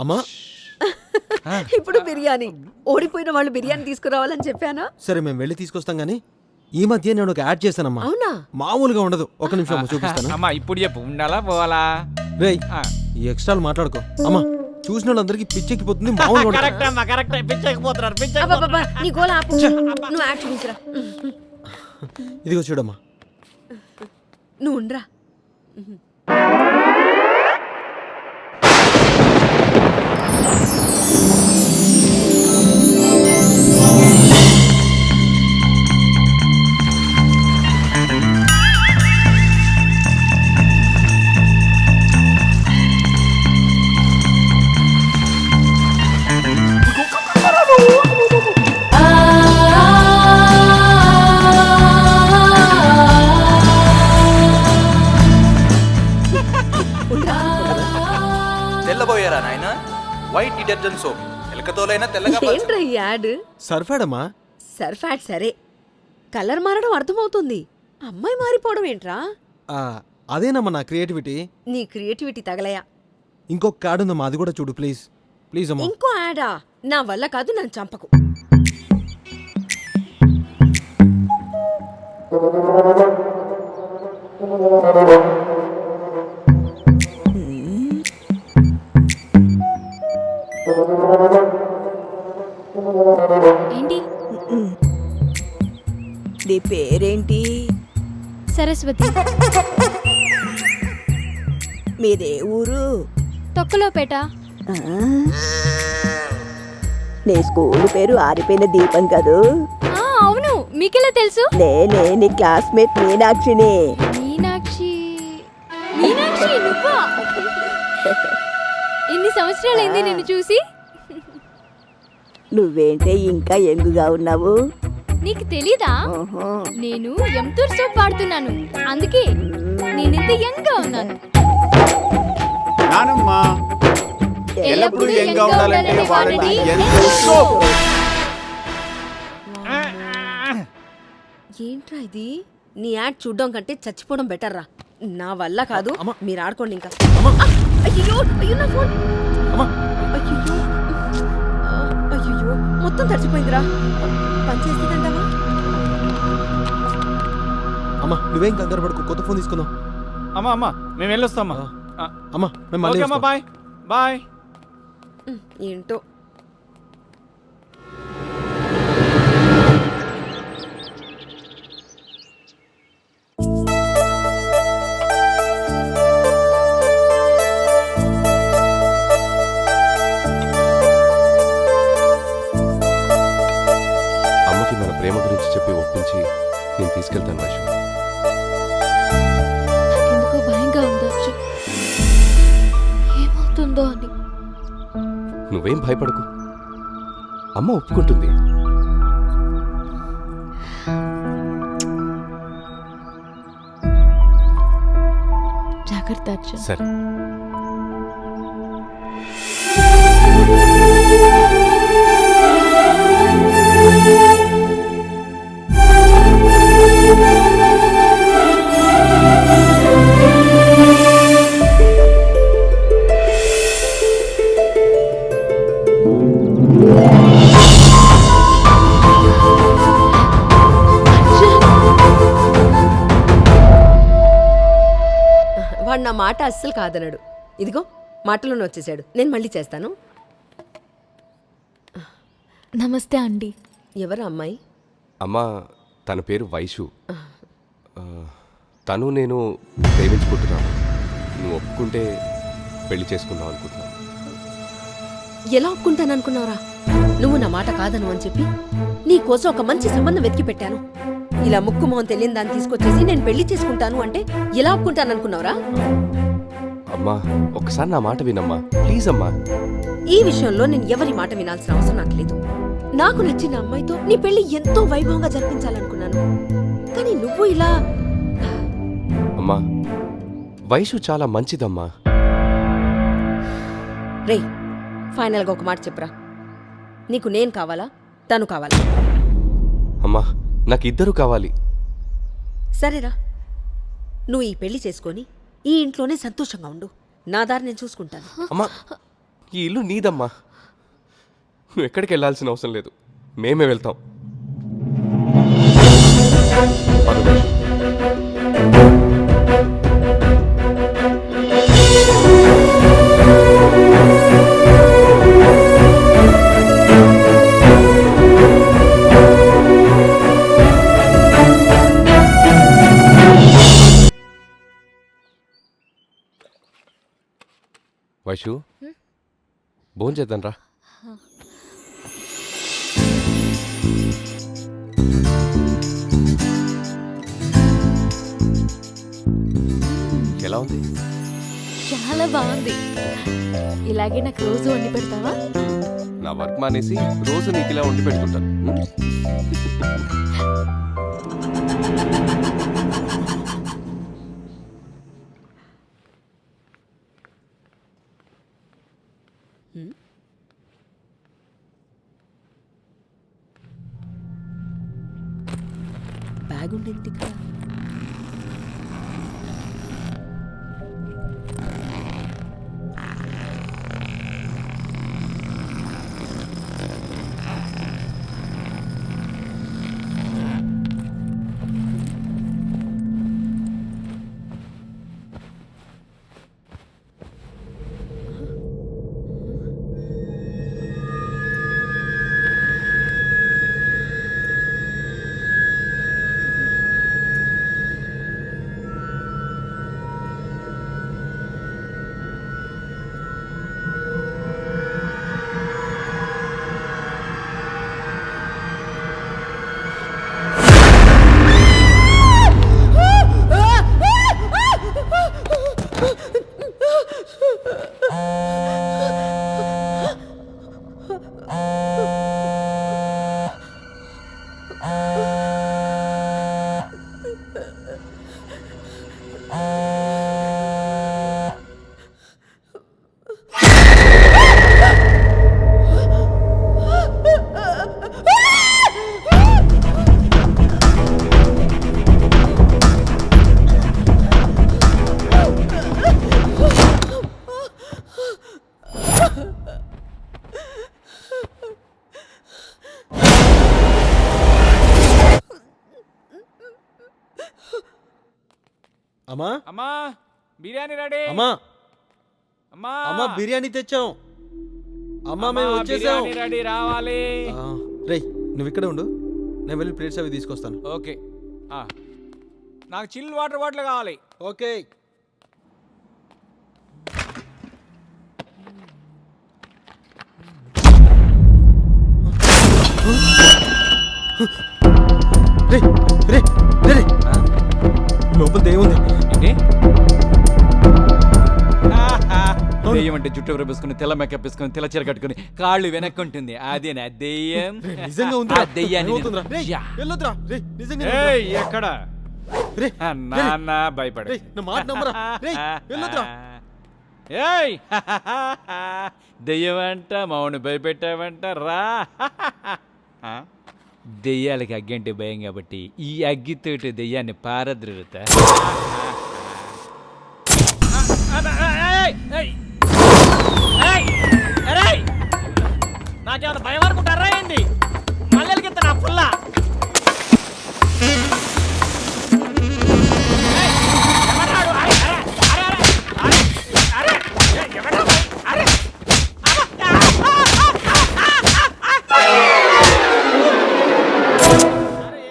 అమ్మా ఇప్పుడు బిర్యానీ. ఓడిపోయిన వాళ్ళు బిర్యానీ తీసుకురావాలని చెప్పానా? సరే మేము వెళ్ళి తీసుకొస్తాం గానీ ఈ మధ్య నేను ఒక యాడ్ చేశానమ్మా. అవునా? మామూలుగా ఉండదు. ఒక నిమిషం అమ్మా, చూపిస్తాను. అమ్మా ఇప్పుడు చెప్పు, ఉండాలా పోవాలా? రేయ్ ఈ ఎక్స్ట్రాలు మాట్లాడుకో అమ్మా. చూసిన వాళ్ళందరికీ పిచ్చెక్కిపోతుంది. మామూలుగా ఉండదు. కరెక్ట్ అమ్మా, కరెక్ట్. పిచ్చకపోతున్నారు, అబ్బబ్బబ్బా, నీ గోల ఆపు. నువ్వు యాడ్ చూపించరా. ఇదిగో చూడమ్మా. నువ్వు ఉండరా. తెల్లబోయారా నాయన? వైట్ డిటర్జెంట్ సోప్ ఎలకతోలైనా తెల్లగా ఏంట్రా ఈ యాడ్? సర్ఫాడమ్మా. సర్ఫాట్ సరే, కలర్ మారడం అర్థమవుతుంది. అమ్మాయి మారిపోవడం ఏంట్రా? అదేనమ్మా నా క్రియేటివిటీ. నీ క్రియేటివిటీ తగలయా. ఇంకొక కార్డు ఉందమ్మా, అది కూడా చూడు ప్లీజ్. ప్లీజ్ అమ్మా. ఇంకో యాడా? నా వల్ల కాదు, నన్ను చంపకు. ఏంటి? నీ పేరేంటి? సరస్వతి. మీదే ఊరు? తొక్కలోపేట. ఆ? నీ స్కూల్ పేరు ఆరిపోయిన దీపం కదూ? అవును, మీకెలా తెలుసు? నేనే నీ క్లాస్మేట్ మీనాక్షిని. మీనాక్షి? మీనాక్షి నువ్వా? ఎన్ని సంవత్సరాలైంది నిన్ను చూసి? నువ్వేంటే ఇంకా యంగుగా ఉన్నావు? నీకు తెలీదా? నేను ఎంతూర్ సోప్ వాడుతున్నాను, అందుకే నేనెంత యంగ్ గా ఉన్నాను. నానమ్మా ఎల్లప్పుడూ యంగా ఉండాలంటే వాడండి ఎంతూర్ సోప్. ఏంట్రా ఇది? నీ యాడ్ చూడడం కంటే చచ్చిపోవడం బెటర్ రా. నా వల్ల కాదు, మీరు ఆడుకోండి ఇంకా. అయ్యో అయ్యో నా ఫోన్. అయ్యో అయ్యో మొత్తం తడిచిపోయిందిరా. పనిచేస్తుందంటావా? అమ్మా నువ్వేం కంగారు పడుకో, కొత్త ఫోన్ తీసుకుందాం. అమ్మా అమ్మా మేము వెళ్ళొస్తామా? అమ్మా మేము మళ్ళీ ఓకే అమ్మా, బాయ్ బాయ్. ఏంటో. అమ్మకి మన ప్రేమ గురించి చెప్పి ఒప్పించి నేను తీసుకెళ్తాను వైషు. నాకెందుకో భయంగా ఉండొచ్చు, ఏమవుతుందో అని. నువ్వేం భయపడకు, అమ్మ ఒప్పుకుంటుంది. జాగ్రత్త అర్జున్. సరే. వాడు నా మాట అస్సలు కాదన్నాడు. ఇదిగో మాటలోనే వచ్చేసాడు. నేను మళ్ళీ చేస్తాను. నమస్తే అండి. ఎవరు అమ్మాయి? అమ్మ తన పేరు వైషు. తను నేను ప్రేమించుకుంటున్నాను. నువ్వు ఒప్పుకుంటే పెళ్లి చేసుకుందాం అనుకుంటున్నాను. ఎలా ఒప్పుకుంటాను అనుకున్నావురా? నువ్వు నా మాట కాదను అని చెప్పి నీ కోసం ఒక మంచి సంబంధం వెతికి పెట్టాను. ఇలా ముక్కు మొహం తెలియని దాన్ని తీసుకొచ్చేసి నేను పెళ్లి చేసుకుంటాను అంటే ఎలా ఒప్పుకుంటాను అనుకున్నావురా? అమ్మా ఒకసారి నా మాట వినమ్మా ప్లీజ్ అమ్మా. ఈ విషయంలో నేను ఎవరి మాట వినాల్సిన అవసరం నాకు లేదు. నాకు నచ్చిన అమ్మాయితో నీ పెళ్లి ఎంతో వైభవంగా జరిపించాలనుకున్నాను. కానీ నువ్వు ఇలా. అమ్మా వైషు చాలా మంచిదమ్మా. రే ఫైనల్గా ఒక మాట చెప్పరా. నీకు నేను కావాలా, తను కావాలా? అమ్మా నాకు ఇద్దరు కావాలి. సరేరా, నువ్వు ఈ పెళ్లి చేసుకొని ఈ ఇంట్లోనే సంతోషంగా ఉండు. నా దారి నేను చూసుకుంటాను. అమ్మా ఈ ఇల్లు నీదమ్మా. నువ్వు ఎక్కడికి వెళ్ళాల్సిన అవసరం లేదు, మేమే వెళ్తాం. పద వైషు. వైషు, భోజనం చేద్దాం రా. ఎలా ఉంది? చాలా బాగుంది. ఇలాగే నాకు రోజు వండి పెడతావా? నా వర్క్ మానేసి రోజు నీకు ఇలా వండి పెడుతుంటాను. బ్యాగ్ ఉండేది ఇక్కడ. అమ్మా అమ్మా బిర్యానీ రెడీ. అమ్మా అమ్మా అమ్మా బిర్యానీ తెచ్చాం. అమ్మా మేము వచ్చేసాం. బిర్యానీ రెడీ, రావాలి. రేయ్ నువ్వు ఇక్కడే ఉండు, నేను వెళ్ళి ప్లేట్స్ అవి తీసుకొస్తాను. ఓకే. నాకు చిల్ వాటర్ బాటిల్ కావాలి. ఓకే. రే రే రే రే లోపల దేవుంది. దెయ్యం అంటే జుట్టు ఎవరు తెల్ల మేకప్ వేసుకుని తెల్ల చీర కట్టుకుని కాళ్ళు వెనక్కుంటుంది, అదే నా దెయ్యం. నిజంగా ఉంది. దెయ్యాన్ని వెళ్ళొద్దురా. రే నిజంగా ఎక్కడ రే నాన్న భయపడ నా మాట నమ్మరా. రే వెళ్ళొద్దురా. ఏయ్ దెయ్యం అంట, మౌని భయపెట్టావంట, రా. దెయ్యాలకి అగ్గి అంటే భయం కాబట్టి ఈ అగ్గితోటి దెయ్యాన్ని పారద్రుత. నాకేమైనా భయం అనుకుంటారా ఏంది? మల్లెలకి నా పుల్ల.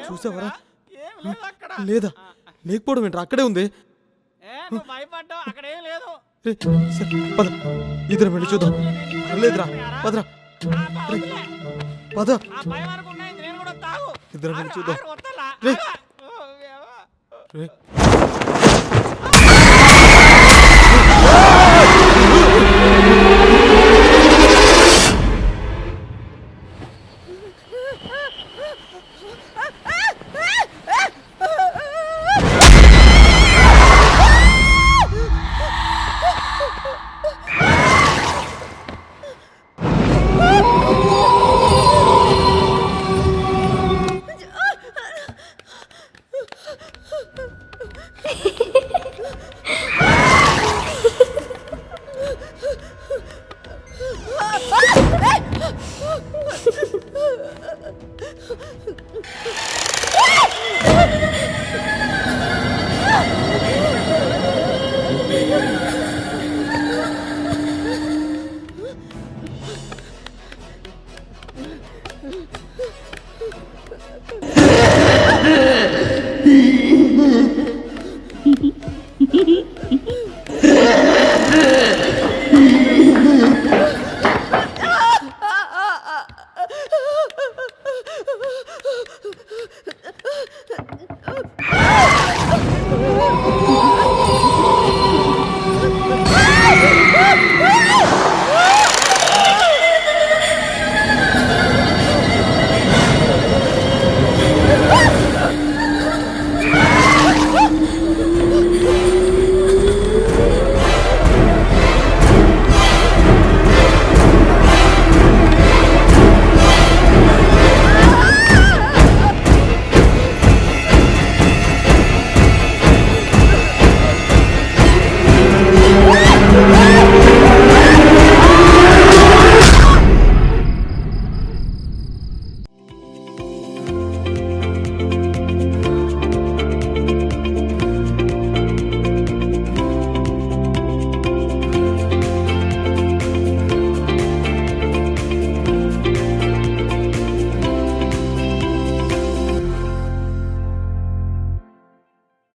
చూసావరా? లేదా లేకపోవడం ఏంట్రా, అక్కడే ఉంది. భయపడ్డా అక్కడేం లేదు. రే సరే పద, ఇద్దరం వెళ్ళి చూద్దాం. లేదురా పదరా. పద ఇద్దరం వెళ్ళి చూద్దాం. రే రే